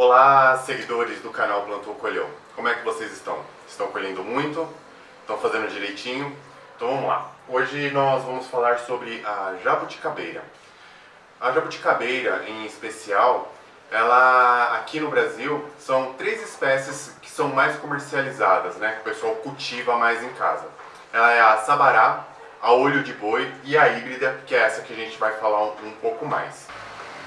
Olá, seguidores do canal Plantou Colheu. Como é que vocês estão? Estão colhendo muito? Estão fazendo direitinho? Então vamos lá. Hoje nós vamos falar sobre a jabuticabeira. A jabuticabeira, em especial, ela aqui no Brasil são 3 espécies que são mais comercializadas, né? Que o pessoal cultiva mais em casa. Ela é a sabará, a olho de boi e a híbrida, que é essa que a gente vai falar um pouco mais.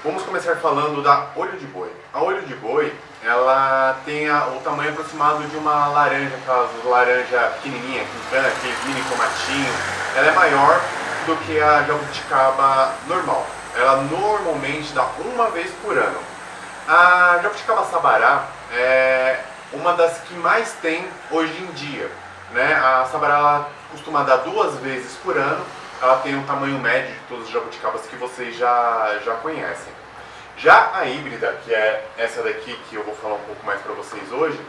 Vamos começar falando da olho de boi. A olho de boi, ela tem o tamanho aproximado de uma laranja, aquelas laranja pequenininha, aquele mini tomatinho. Ela é maior do que a jabuticaba normal. Ela normalmente dá uma vez por ano. A jabuticaba sabará é uma das que mais tem hoje em dia, né? A sabará ela costuma dar 2 vezes por ano. Ela tem um tamanho médio de todas as jabuticabas que vocês já conhecem. Já a híbrida, que é essa daqui que eu vou falar um pouco mais para vocês hoje,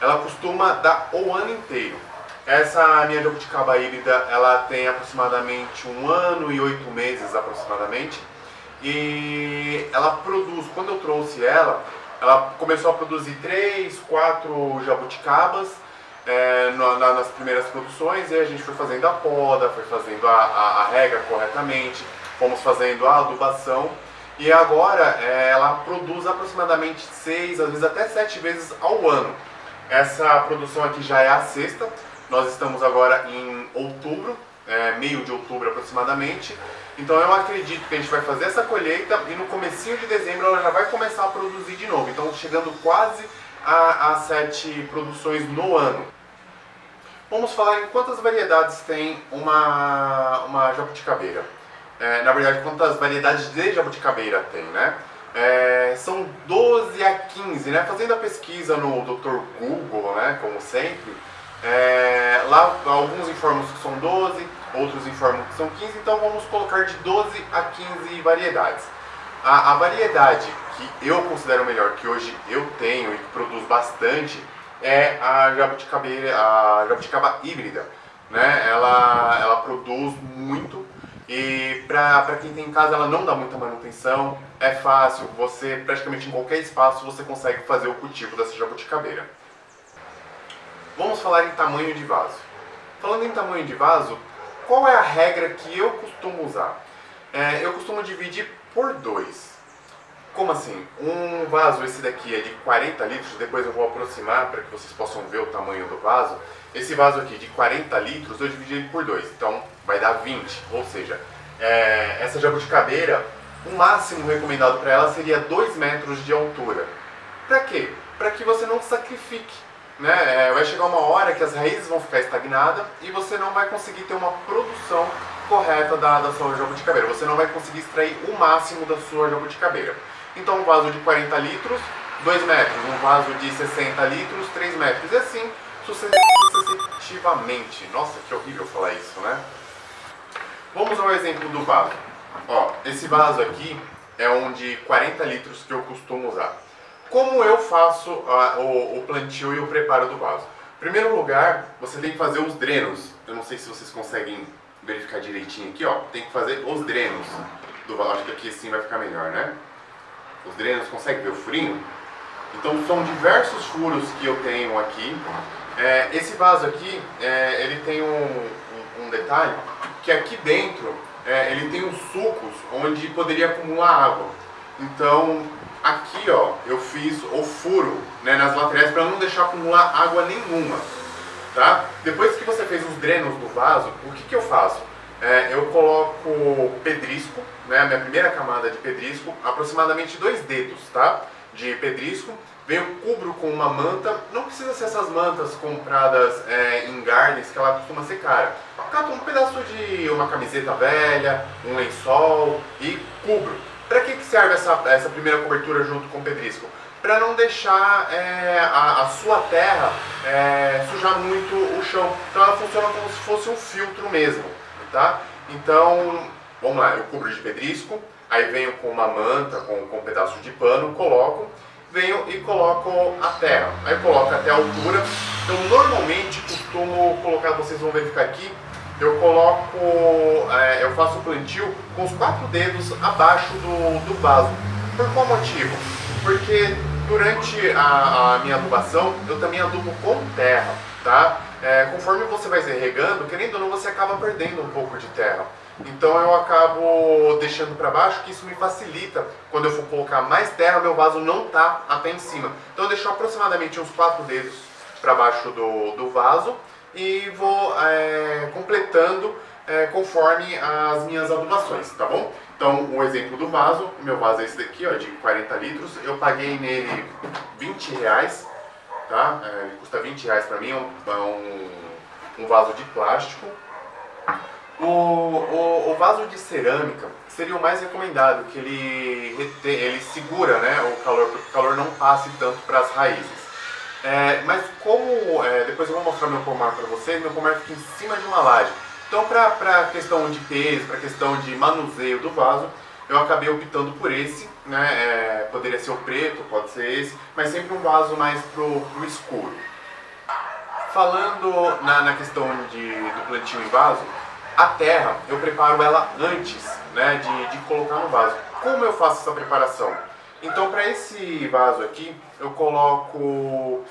ela costuma dar o ano inteiro. Essa minha jabuticaba híbrida, ela tem aproximadamente 1 ano e 8 meses aproximadamente. E ela produz, quando eu trouxe ela começou a produzir 3, 4 jabuticabas nas primeiras produções, e a gente foi fazendo a poda, foi fazendo a rega corretamente, fomos fazendo a adubação, e agora ela produz aproximadamente 6, às vezes até 7 vezes ao ano. Essa produção aqui já é a 6ª, nós estamos agora em outubro, meio de outubro aproximadamente, então eu acredito que a gente vai fazer essa colheita e no comecinho de dezembro ela já vai começar a produzir de novo, então chegando quase a 7 produções no ano. Vamos falar em quantas variedades tem uma jabuticabeira. Na verdade, quantas variedades de jabuticabeira tem, né? São 12 a 15, né? Fazendo a pesquisa no Dr. Google, né? Como sempre, lá alguns informam que são 12, outros informam que são 15, então vamos colocar de 12 a 15 variedades. A variedade que eu considero melhor, que hoje eu tenho e que produz bastante, é a jabuticaba híbrida, né? Ela produz muito e para quem tem em casa ela não dá muita manutenção, é fácil, você praticamente em qualquer espaço você consegue fazer o cultivo dessa jabuticabeira. Vamos falar em tamanho de vaso. Falando em tamanho de vaso, qual é a regra que eu costumo usar? Eu costumo dividir por 2. Como assim? Um vaso, esse daqui é de 40 litros, depois eu vou aproximar para que vocês possam ver o tamanho do vaso. Esse vaso aqui de 40 litros eu dividi ele por 2, então vai dar 20, ou seja, essa jabuticabeira, o máximo recomendado para ela seria 2 metros de altura. Para quê? Para que você não sacrifique, né? Vai chegar uma hora que as raízes vão ficar estagnadas e você não vai conseguir ter uma produção correta da sua jabuticabeira, você não vai conseguir extrair o máximo da sua jabuticabeira. Então um vaso de 40 litros, 2 metros, um vaso de 60 litros, 3 metros, e assim sucessivamente. Nossa, que horrível falar isso, né? Vamos ao exemplo do vaso. Ó, esse vaso aqui é um de 40 litros que eu costumo usar. Como eu faço o plantio e o preparo do vaso? Em primeiro lugar, você tem que fazer os drenos. Eu não sei se vocês conseguem verificar direitinho aqui, ó. Tem que fazer os drenos do vaso. Acho que aqui assim vai ficar melhor, né? Os drenos, consegue ver o furinho? Então são diversos furos que eu tenho aqui. Esse vaso aqui, ele tem um detalhe, que aqui dentro ele tem uns sulcos onde poderia acumular água. Então aqui, ó, eu fiz o furo, né, nas laterais para não deixar acumular água nenhuma, tá? Depois que você fez os drenos do vaso, o que eu faço? Eu coloco pedrisco, né, a minha primeira camada de pedrisco, aproximadamente 2 dedos, tá, de pedrisco. Venho, cubro com uma manta, não precisa ser essas mantas compradas em gardens, que ela costuma ser cara. Cato um pedaço de uma camiseta velha, um lençol e cubro. Para que serve essa primeira cobertura junto com o pedrisco? Para não deixar a sua terra sujar muito o chão. Então ela funciona como se fosse um filtro mesmo, tá? Então, vamos lá, eu cubro de pedrisco, aí venho com uma manta, com um pedaço de pano, venho e coloco a terra. Aí eu coloco até a altura. Eu normalmente costumo colocar, vocês vão verificar aqui, eu faço o plantio com os 4 dedos abaixo do vaso. Por qual motivo? Porque Durante a minha adubação, eu também adubo com terra, tá? Conforme você vai regando, querendo ou não, você acaba perdendo um pouco de terra. Então eu acabo deixando para baixo, que isso me facilita. Quando eu for colocar mais terra, meu vaso não tá até em cima. Então eu deixo aproximadamente uns 4 dedos para baixo do vaso e vou completando conforme as minhas adubações, tá bom? Então, o exemplo do vaso, meu vaso é esse daqui, ó, de 40 litros. Eu paguei nele R$20, tá? Ele custa R$20 para mim, um vaso de plástico. O vaso de cerâmica seria o mais recomendado, que ele segura, né, o calor, para que o calor não passe tanto para as raízes. Mas como, depois eu vou mostrar meu pomar para vocês, meu pomar fica em cima de uma laje. Então, para questão de peso, para questão de manuseio do vaso, eu acabei optando por esse, né? Poderia ser o preto, pode ser esse, mas sempre um vaso mais pro escuro. Falando na questão do plantio em vaso, a terra eu preparo ela antes, né, de colocar no vaso. Como eu faço essa preparação? Então, para esse vaso aqui, eu coloco 1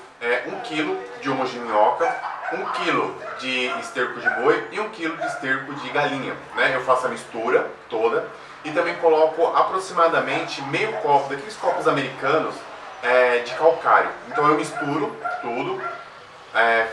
kg de humus de minhoca, 1 kg de esterco de boi e 1 kg de esterco de galinha, né? Eu faço a mistura toda e também coloco aproximadamente meio copo, daqueles copos americanos de calcário. Então eu misturo tudo,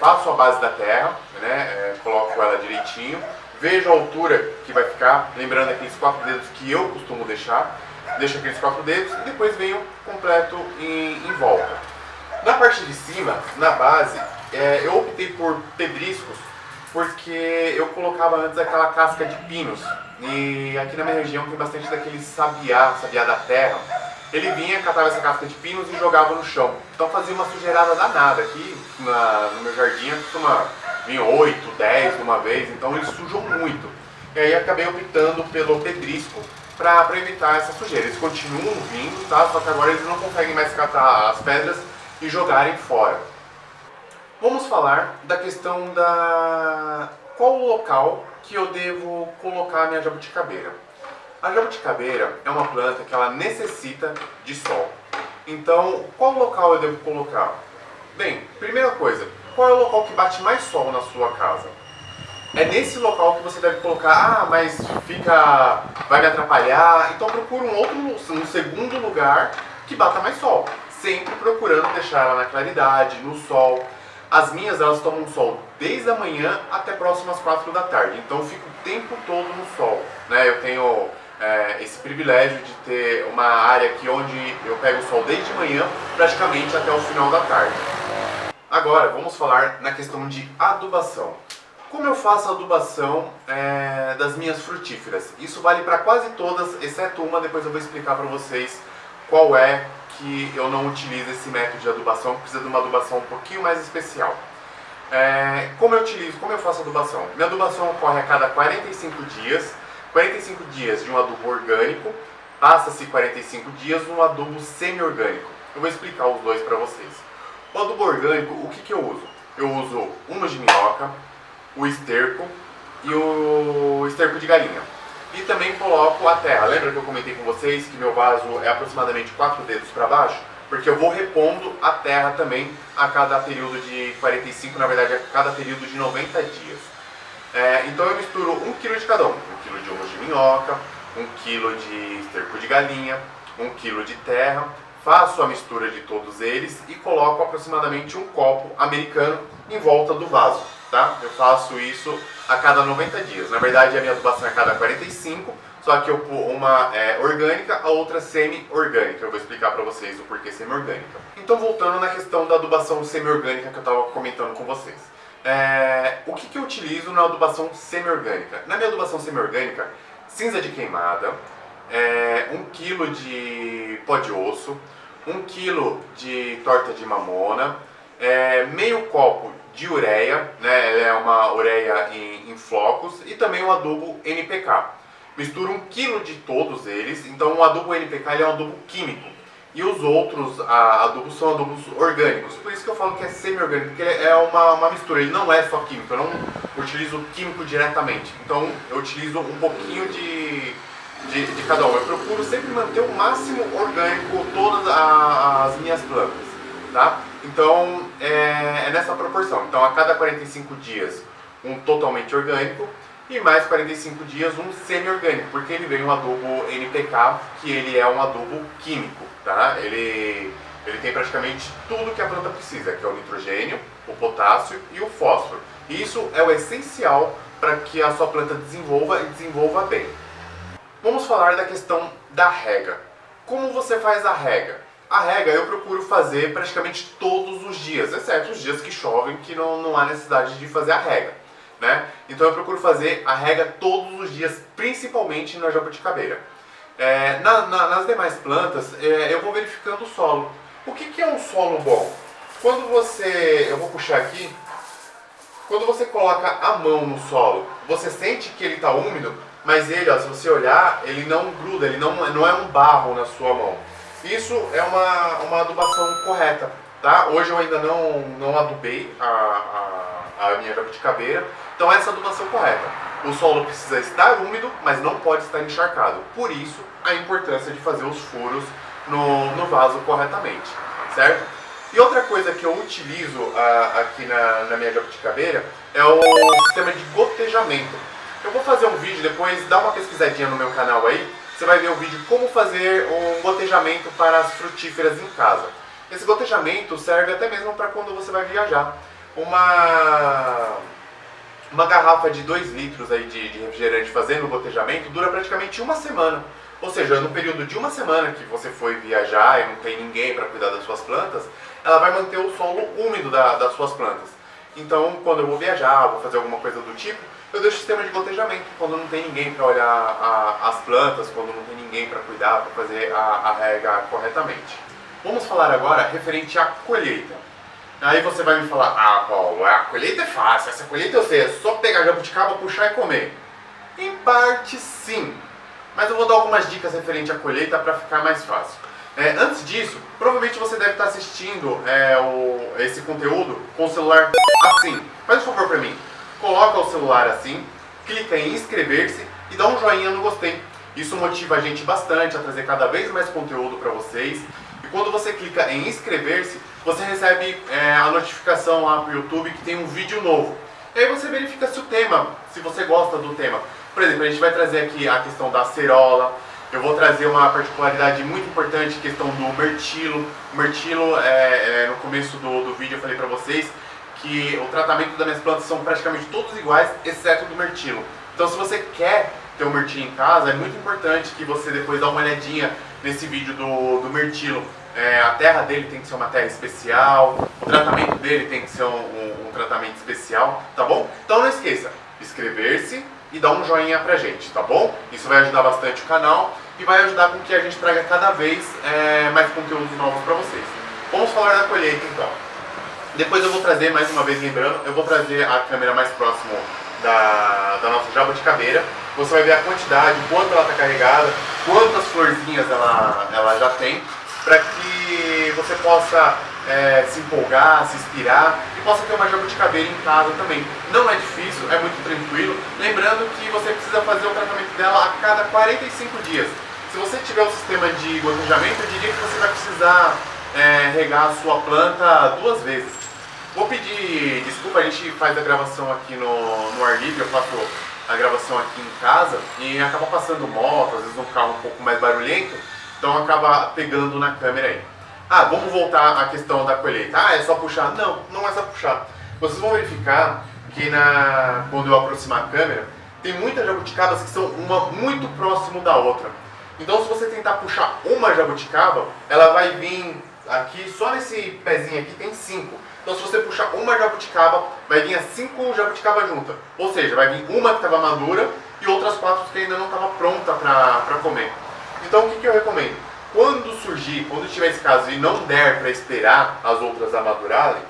faço a base da terra, né? Coloco ela direitinho, vejo a altura que vai ficar, lembrando aqueles 4 dedos que eu costumo deixar, deixo aqueles 4 dedos e depois venho completo em volta. Na parte de cima, na base, eu optei por pedriscos porque eu colocava antes aquela casca de pinos e aqui na minha região tem bastante daquele sabiá da terra. Ele vinha, catava essa casca de pinos e jogava no chão, então fazia uma sujeirada danada. Aqui no meu jardim costuma vir 8, 10 de uma vez, então eles sujam muito. E aí acabei optando pelo pedrisco para evitar essa sujeira. Eles continuam vindo, tá? Só que agora eles não conseguem mais catar as pedras e jogarem fora. Vamos falar da questão qual o local que eu devo colocar a minha jabuticabeira. A jabuticabeira é uma planta que ela necessita de sol. Então, qual local eu devo colocar? Bem, primeira coisa, qual é o local que bate mais sol na sua casa? É nesse local que você deve colocar, mas vai me atrapalhar, então procura um segundo lugar que bata mais sol. Sempre procurando deixar ela na claridade, no sol. As minhas, elas tomam sol desde a manhã até próximas 4 da tarde, então eu fico o tempo todo no sol, né? Eu tenho esse privilégio de ter uma área aqui onde eu pego o sol desde manhã praticamente até o final da tarde. Agora, vamos falar na questão de adubação. Como eu faço a adubação das minhas frutíferas? Isso vale para quase todas, exceto uma, depois eu vou explicar para vocês qual é que eu não utilizo esse método de adubação, que precisa de uma adubação um pouquinho mais especial. Como eu faço a adubação? Minha adubação ocorre a cada 45 dias, 45 dias de um adubo orgânico, passa-se 45 dias um adubo semi-orgânico. Eu vou explicar os dois para vocês. O adubo orgânico, o que eu uso? Eu uso humus de minhoca, o esterco e o esterco de galinha. E também coloco a terra. Lembra que eu comentei com vocês que meu vaso é aproximadamente 4 dedos para baixo? Porque eu vou repondo a terra também a cada período de 45, na verdade a cada período de 90 dias. Então eu misturo 1 kg de cada um. 1 kg de humus de minhoca, 1 kg de esterco de galinha, 1 kg de terra. Faço a mistura de todos eles e coloco aproximadamente um copo americano em volta do vaso. Tá? Eu faço isso a cada 90 dias. Na verdade, a minha adubação é a cada 45, só que eu pôr uma orgânica, a outra semi-orgânica. Eu vou explicar para vocês o porquê semi-orgânica. Então, voltando na questão da adubação semi-orgânica que eu estava comentando com vocês. O que eu utilizo na adubação semi-orgânica? Na minha adubação semi-orgânica, cinza de queimada, 1 kg de pó de osso, 1 kg de torta de mamona, meio copo de ureia, né? Ela é uma ureia em flocos, e também o adubo NPK. Misturo 1 kg de todos eles. Então o adubo NPK ele é um adubo químico e os outros adubos são adubos orgânicos. Por isso que eu falo que é semi-orgânico, porque é uma mistura, ele não é só químico, eu não utilizo químico diretamente. Então eu utilizo um pouquinho de de cada um. Eu procuro sempre manter o máximo orgânico todas as minhas plantas, tá? Então é nessa proporção. Então a cada 45 dias um totalmente orgânico e mais 45 dias um semi-orgânico, porque ele vem um adubo NPK, que ele é um adubo químico, tá? Ele tem praticamente tudo que a planta precisa, que é o nitrogênio, o potássio e o fósforo. E isso é o essencial para que a sua planta desenvolva e desenvolva bem. Vamos falar da questão da rega. Como você faz a rega? A rega eu procuro fazer praticamente todos os dias, exceto os dias que chovem, que não há necessidade de fazer a rega, né? Então eu procuro fazer a rega todos os dias, principalmente na jabuticabeira. Nas demais plantas, eu vou verificando o solo. O que é um solo bom? Quando você... eu vou puxar aqui. Quando você coloca a mão no solo, você sente que ele está úmido, mas ele, ó, se você olhar, ele não gruda, ele não é um barro na sua mão. Isso é uma adubação correta, tá? Hoje eu ainda não adubei a minha jabuticabeira, então essa é a adubação correta. O solo precisa estar úmido, mas não pode estar encharcado. Por isso, a importância de fazer os furos no vaso corretamente, certo? E outra coisa que eu utilizo aqui na minha jabuticabeira é o sistema de gotejamento. Eu vou fazer um vídeo depois, dá uma pesquisadinha no meu canal aí, você vai ver o vídeo como fazer um gotejamento para as frutíferas em casa. Esse gotejamento serve até mesmo para quando você vai viajar. Uma garrafa de 2 litros aí de refrigerante fazendo o gotejamento dura praticamente uma semana. Ou seja, no período de uma semana que você foi viajar e não tem ninguém para cuidar das suas plantas, ela vai manter o solo úmido das suas plantas. Então, quando eu vou viajar, vou fazer alguma coisa do tipo, eu deixo o sistema de gotejamento, quando não tem ninguém para olhar as plantas, quando não tem ninguém para cuidar, para fazer a rega corretamente. Vamos falar agora referente à colheita. Aí você vai me falar, Paulo, a colheita é fácil, essa colheita eu sei, é só pegar jabuticaba, puxar e comer. Em parte sim, mas eu vou dar algumas dicas referente à colheita para ficar mais fácil. Antes disso, provavelmente você deve estar assistindo esse conteúdo com o celular assim. Faz um favor para mim, coloca o celular assim, clica em inscrever-se e dá um joinha no gostei. Isso motiva a gente bastante a trazer cada vez mais conteúdo para vocês. E quando você clica em inscrever-se, você recebe a notificação lá para o YouTube que tem um vídeo novo. E aí você verifica se o tema, se você gosta do tema. Por exemplo, a gente vai trazer aqui a questão da acerola. Eu vou trazer uma particularidade muito importante, questão do mirtilo. O mirtilo, no começo do vídeo eu falei para vocês que o tratamento das minhas plantas são praticamente todos iguais, exceto do mirtilo. Então se você quer ter um mirtilo em casa, é muito importante que você depois dá uma olhadinha nesse vídeo do mirtilo. A terra dele tem que ser uma terra especial, o tratamento dele tem que ser um tratamento especial, tá bom? Então não esqueça, inscrever-se e dar um joinha pra gente, tá bom? Isso vai ajudar bastante o canal e vai ajudar com que a gente traga cada vez mais conteúdos novos pra vocês. Vamos falar da colheita então. Depois eu vou trazer, mais uma vez lembrando, eu vou trazer a câmera mais próximo da nossa jabuticabeira. Você vai ver a quantidade, quanto ela está carregada, quantas florzinhas ela já tem, para que você possa se empolgar, se inspirar e possa ter uma jabuticabeira em casa também. Não é difícil, é muito tranquilo. Lembrando que você precisa fazer o tratamento dela a cada 45 dias. Se você tiver o sistema de gotejamento, eu diria que você vai precisar regar a sua planta 2 vezes. Vou pedir desculpa, a gente faz a gravação aqui no ar livre, eu faço a gravação aqui em casa e acaba passando moto, às vezes um carro um pouco mais barulhento, então acaba pegando na câmera aí. Vamos voltar à questão da colheita. É só puxar? Não, não é só puxar. Vocês vão verificar que quando eu aproximar a câmera, tem muitas jabuticabas que são uma muito próximo da outra. Então se você tentar puxar uma jabuticaba, ela vai vir aqui, só nesse pezinho aqui tem 5. Então se você puxar uma jabuticaba, vai vir as 5 jabuticabas juntas. Ou seja, vai vir uma que estava madura e outras 4 que ainda não estava pronta para comer. Então o que eu recomendo? Quando tiver esse caso e não der para esperar as outras amadurarem,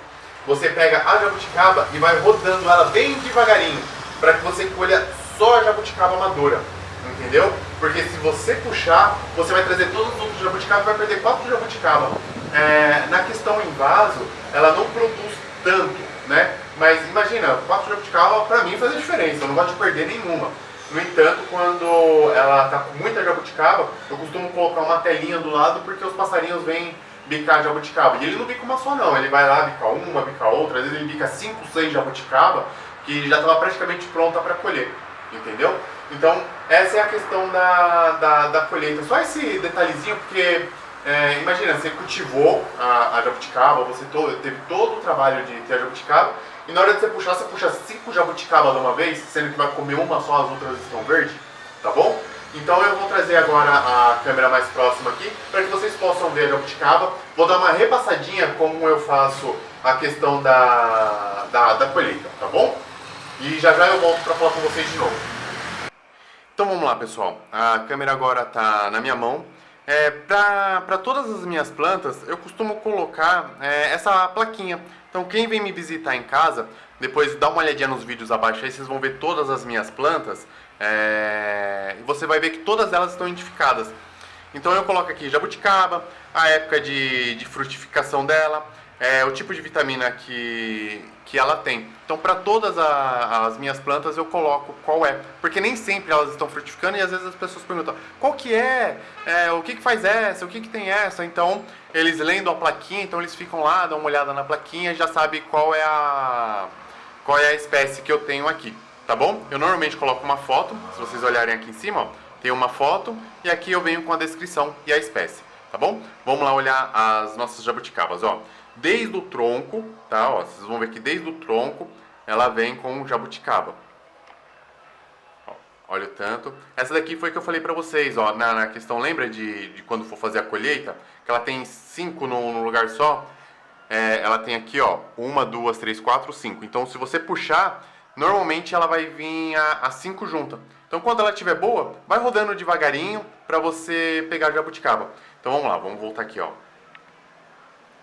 você pega a jabuticaba e vai rodando ela bem devagarinho, para que você colha só a jabuticaba madura. Entendeu? Porque se você puxar, você vai trazer todos os outros jabuticabas e vai perder 4 jabuticabas. Na questão em vaso, ela não produz tanto, né? Mas imagina, 4 jabuticaba para mim faz a diferença, eu não gosto de perder nenhuma. No entanto, quando ela tá com muita jabuticaba, eu costumo colocar uma telinha do lado porque os passarinhos vêm bicar jabuticaba. E ele não bica uma só não, ele vai lá bicar uma, bicar outra, às vezes ele bica 5, 6 jabuticaba que já estava praticamente pronta para colher, entendeu? Então, essa é a questão da colheita. Só esse detalhezinho, porque imagina, você cultivou a jabuticaba, você teve todo o trabalho de ter a jabuticaba, e na hora de você puxa 5 jabuticaba de uma vez, sendo que vai comer uma só, as outras estão verdes, tá bom? Então eu vou trazer agora a câmera mais próxima aqui, para que vocês possam ver a jabuticaba. Vou dar uma repassadinha como eu faço a questão da colheita, tá bom? E já já eu volto para falar com vocês de novo. Então vamos lá, pessoal. A câmera agora está na minha mão. Para todas as minhas plantas, eu costumo colocar essa plaquinha. Então quem vem me visitar em casa, depois dá uma olhadinha nos vídeos abaixo aí, vocês vão ver todas as minhas plantas. E você vai ver que todas elas estão identificadas. Então eu coloco aqui jabuticaba, a época de frutificação dela, o tipo de vitamina que ela tem. Então para todas as minhas plantas eu coloco qual é, porque nem sempre elas estão frutificando e às vezes as pessoas perguntam qual que o que faz essa, o que tem essa. Então eles lendo a plaquinha, então eles ficam lá, dão uma olhada na plaquinha e já sabem qual é a espécie que eu tenho aqui, tá bom? Eu normalmente coloco uma foto, se vocês olharem aqui em cima, ó, tem uma foto e aqui eu venho com a descrição e a espécie, tá bom? Vamos lá olhar as nossas jabuticabas, ó. Desde o tronco, tá? Ó, vocês vão ver que desde o tronco ela vem com jabuticaba. Ó, olha o tanto. Essa daqui foi que eu falei pra vocês, ó, na questão, lembra de quando for fazer a colheita? Que ela tem 5 no lugar só? Ela tem aqui, ó, 1, 2, 3, 4, 5. Então, se você puxar, normalmente ela vai vir a 5 juntas. Então, quando ela estiver boa, vai rodando devagarinho pra você pegar a jabuticaba. Então, vamos lá, vamos voltar aqui, ó.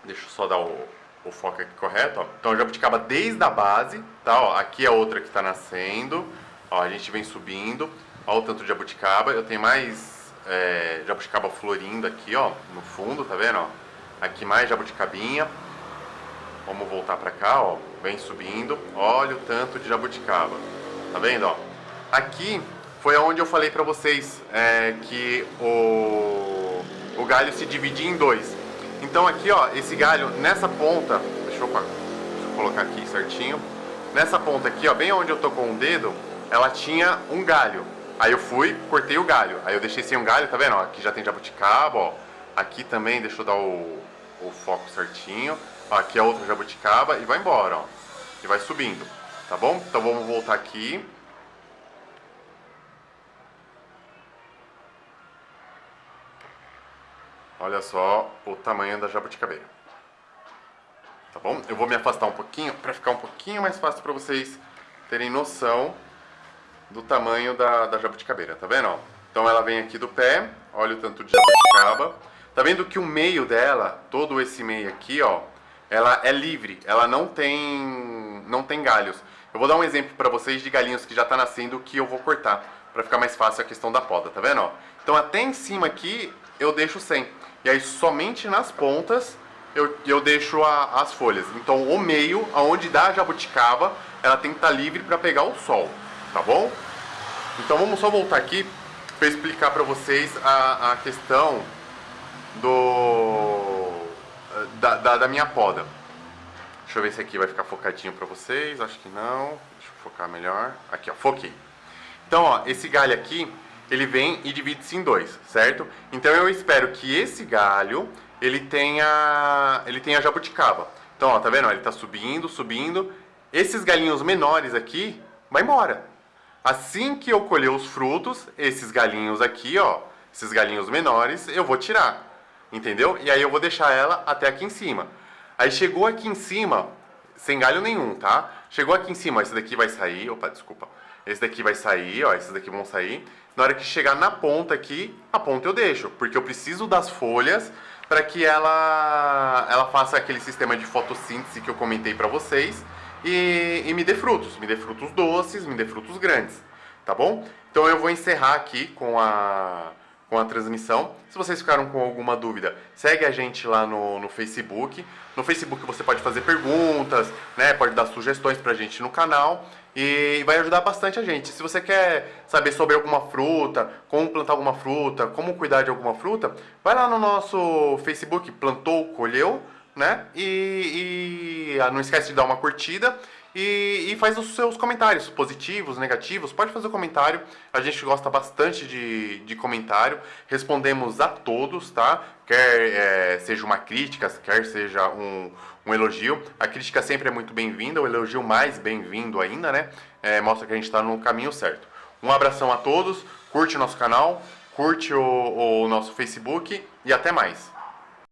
Deixa eu só dar o foco aqui correto, ó. Então a jabuticaba desde a base, tá? Ó, aqui é outra que está nascendo. Ó, a gente vem subindo. Ó o tanto de jabuticaba. Eu tenho mais jabuticaba florindo aqui, ó, no fundo, tá vendo? Ó? Aqui mais jabuticabinha. Vamos voltar pra cá, ó. Vem subindo. Olha o tanto de jabuticaba. Tá vendo, ó? Aqui foi onde eu falei pra vocês que o galho se dividia em dois. Então aqui, ó, esse galho, nessa ponta, deixa eu colocar aqui certinho. Nessa ponta aqui, ó, bem onde eu tô com o dedo, ela tinha um galho. Aí eu fui, cortei o galho. Aí eu deixei sem um galho, tá vendo? Ó, aqui já tem jabuticaba, ó. Aqui também, deixa eu dar o foco certinho. Ó, aqui é outra jabuticaba e vai embora, ó. E vai subindo, tá bom? Então vamos voltar aqui. Olha só o tamanho da jabuticabeira. Tá bom? Eu vou me afastar um pouquinho para ficar um pouquinho mais fácil para vocês terem noção do tamanho da jabuticabeira, tá vendo? Ó? Então ela vem aqui do pé, olha o tanto de jabuticaba. Tá vendo que o meio dela, todo esse meio aqui, ó, ela é livre, ela não tem galhos. Eu vou dar um exemplo para vocês de galinhos que já tá nascendo que eu vou cortar, para ficar mais fácil a questão da poda, tá vendo? Ó? Então até em cima aqui eu deixo sem. E aí somente nas pontas eu deixo as folhas. Então o meio, aonde dá a jabuticaba, ela tem que estar livre para pegar o sol, tá bom? Então vamos só voltar aqui para explicar para vocês a questão da minha poda. Deixa eu ver se aqui vai ficar focadinho para vocês, acho que não. Deixa eu focar melhor. Aqui, ó, foquei. Então, ó, esse galho aqui, ele vem e divide-se em dois, certo? Então eu espero que esse galho, ele tenha jabuticaba. Então, ó, tá vendo? Ele tá subindo, subindo. Esses galinhos menores aqui, vai embora. Assim que eu colher os frutos, esses galinhos aqui, ó, esses galinhos menores, eu vou tirar. Entendeu? E aí eu vou deixar ela até aqui em cima. Aí chegou aqui em cima, sem galho nenhum, tá? Chegou aqui em cima, esse daqui vai sair, opa, desculpa. Esse daqui vai sair, ó, esses daqui vão sair. Na hora que chegar na ponta aqui, a ponta eu deixo, porque eu preciso das folhas para que ela faça aquele sistema de fotossíntese que eu comentei para vocês e me dê frutos doces, me dê frutos grandes, tá bom? Então eu vou encerrar aqui com a transmissão. Se vocês ficaram com alguma dúvida, segue a gente lá no Facebook. No Facebook você pode fazer perguntas, né? Pode dar sugestões pra gente no canal. e vai ajudar bastante a gente. Se você quer saber sobre alguma fruta, como plantar alguma fruta, como cuidar de alguma fruta, vai lá no nosso Facebook, Plantou, Colheu, né? Não esquece de dar uma curtida e faz os seus comentários, positivos, negativos. Pode fazer o comentário, a gente gosta bastante de comentário. Respondemos a todos, tá? Quer seja uma crítica, quer seja um elogio. A crítica sempre é muito bem-vinda, o elogio mais bem-vindo ainda, né? Mostra que a gente está no caminho certo. Um abração a todos, curte o nosso canal, curte o nosso Facebook e até mais.